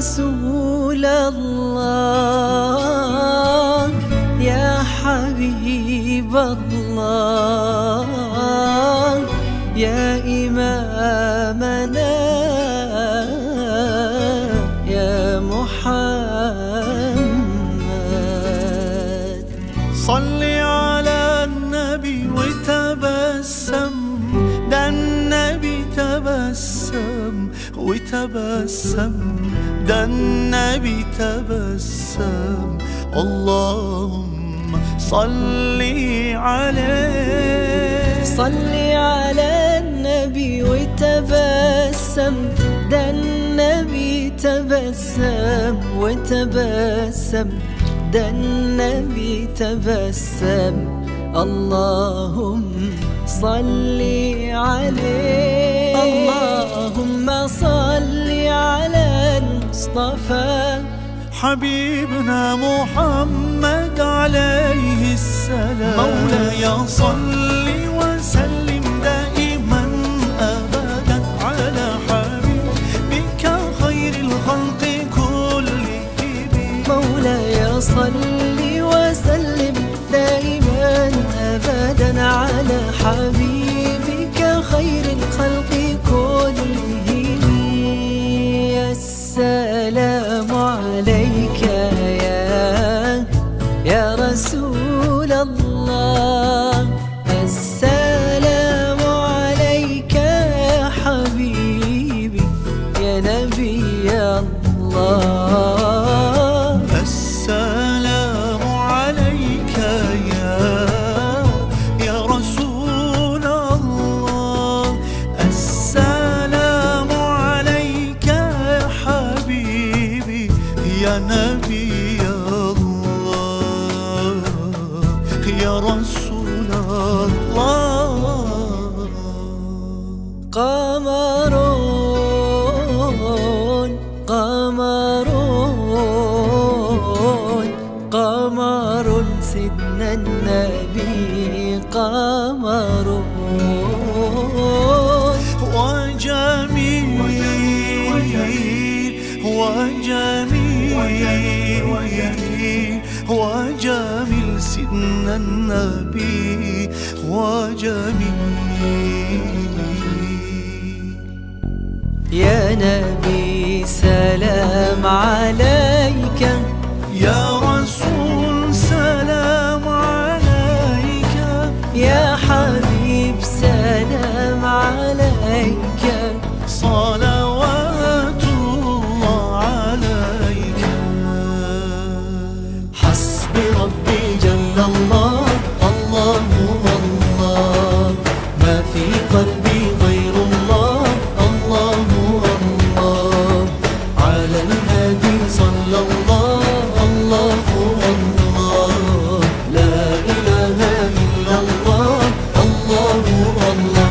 رسول الله يا حبيب الله يا إمامنا يا محمد. صل على النبي وتبسم، ده النبي تبسم وتبسم، ده النبي تبسم. اللهم صل عليه. صل على النبي وتبسم، ده النبي تبسم وتبسم، ده النبي تبسم. اللهم صل عليه. اللهم صل على المصطفى حبيبنا محمد عليه السلام. مولاي صل وسلم دائما أبدا على حبيبك خير الخلق كلهم. مولاي صل وسلم دائما أبدا على حبيبك خير الخلق كلهم. السلام عليك يا رسول الله، السلام عليك يا حبيبي يا نبي الله. السلام عليك يا رسول الله، السلام عليك يا حبيبي يا نبي الله يا رسول الله. قمرون قمرون قمر سيدنا النبي قمرون. وجميل وجميل وجميل سيدنا النبي وجميل. يا نبي سلام عليك، يا رسول سلام عليك، يا حبيب سلام عليك، صلوات الله عليك. حسبي ربي جل الله، الله الله، ما في قلبي غير الله، الله الله، على الهادي صلى الله، الله الله، لا إله إلا الله، الله الله.